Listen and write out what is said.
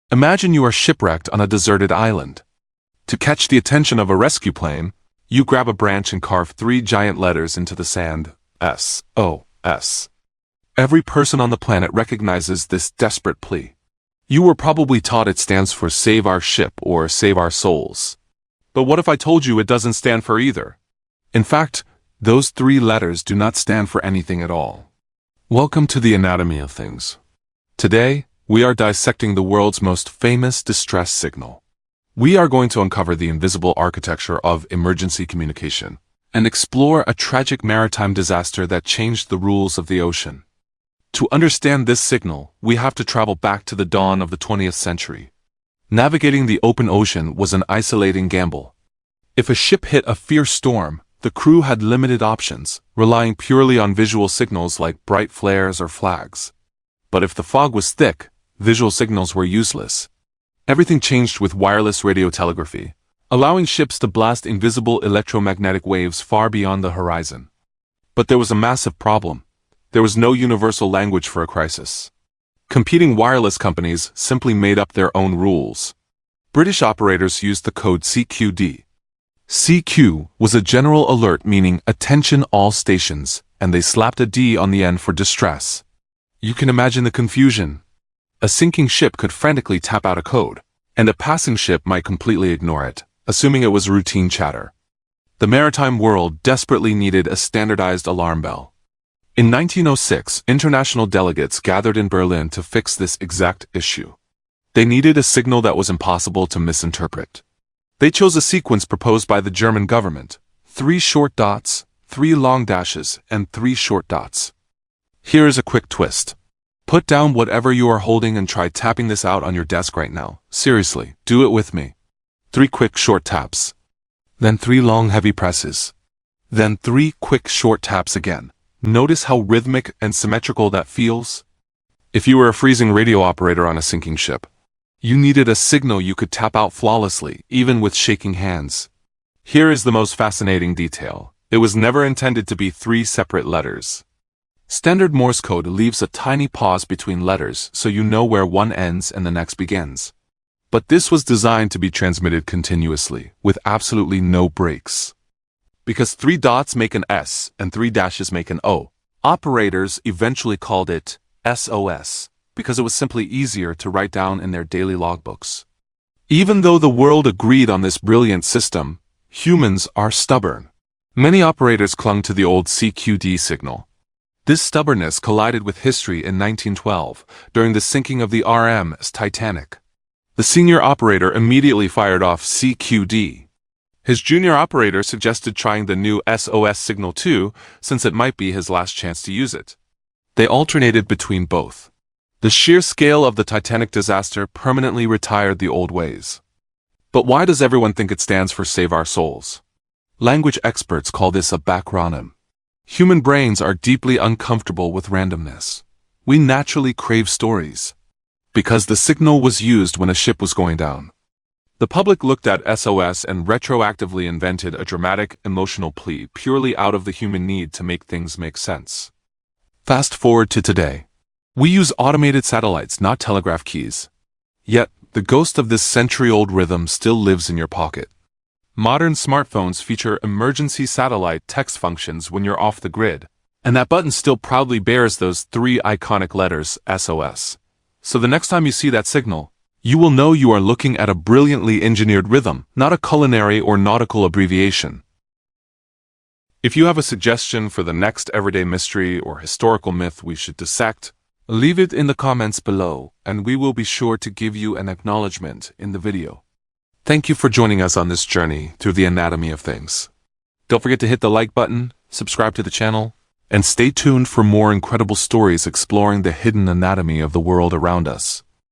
Imagine you are shipwrecked on a deserted island. To catch the attention of a rescue plane, you grab a branch and carve 3 giant letters into the sand. SOS. Every person on the planet recognizes this desperate plea. You were probably taught it stands for Save Our Ship or Save Our Souls. But what if I told you it doesn't stand for either? In fact, those 3 letters do not stand for anything at all. Welcome to the anatomy of things. Today, we are dissecting the world's most famous distress signal. We are going to uncover the invisible architecture of emergency communication and explore a tragic maritime disaster that changed the rules of the ocean. To understand this signal, we have to travel back to the dawn of the 20th century. Navigating the open ocean was an isolating gamble. If a ship hit a fierce storm, the crew had limited options, relying purely on visual signals like bright flares or flags. But if the fog was thick, visual signals were useless. Everything changed with wireless radiotelegraphy, allowing ships to blast invisible electromagnetic waves far beyond the horizon. But there was a massive problem. There was no universal language for a crisis. Competing wireless companies simply made up their own rules. British operators used the code CQD. CQ was a general alert meaning attention all stations, and they slapped a D on the end for distress. You can imagine the confusion. A sinking ship could frantically tap out a code, and a passing ship might completely ignore it, assuming it was routine chatter. The maritime world desperately needed a standardized alarm bell. In 1906, international delegates gathered in Berlin to fix this exact issue. They needed a signal that was impossible to misinterpret. They chose a sequence proposed by the German government: 3 short dots, 3 long dashes, and 3 short dots. Here is a quick twist. Put down whatever you are holding and try tapping this out on your desk right now. Seriously, do it with me. 3 quick short taps. Then 3 long heavy presses. Then 3 quick short taps again. Notice how rhythmic and symmetrical that feels? If you were a freezing radio operator on a sinking ship, you needed a signal you could tap out flawlessly, even with shaking hands. Here is the most fascinating detail. It was never intended to be 3 separate letters. Standard Morse code leaves a tiny pause between letters so you know where one ends and the next begins. But this was designed to be transmitted continuously, with absolutely no breaks. Because 3 dots make an S and 3 dashes make an O, operators eventually called it SOS, because it was simply easier to write down in their daily logbooks. Even though the world agreed on this brilliant system, humans are stubborn. Many operators clung to the old CQD signal. This stubbornness collided with history in 1912, during the sinking of the RMS Titanic. The senior operator immediately fired off CQD. His junior operator suggested trying the new SOS signal too, since it might be his last chance to use it. They alternated between both. The sheer scale of the Titanic disaster permanently retired the old ways. But why does everyone think it stands for Save Our Souls? Language experts call this a backronym. Human brains are deeply uncomfortable with randomness. We naturally crave stories. Because the signal was used when a ship was going down. The public looked at SOS and retroactively invented a dramatic, emotional plea purely out of the human need to make things make sense. Fast forward to today. We use automated satellites, not telegraph keys. Yet, the ghost of this century-old rhythm still lives in your pocket. Modern smartphones feature emergency satellite text functions when you're off the grid, and that button still proudly bears those 3 iconic letters, SOS. So the next time you see that signal, you will know you are looking at a brilliantly engineered rhythm, not a culinary or nautical abbreviation. If you have a suggestion for the next everyday mystery or historical myth we should dissect, leave it in the comments below, and we will be sure to give you an acknowledgement in the video. Thank you for joining us on this journey through the anatomy of things. Don't forget to hit the like button, subscribe to the channel, and stay tuned for more incredible stories exploring the hidden anatomy of the world around us.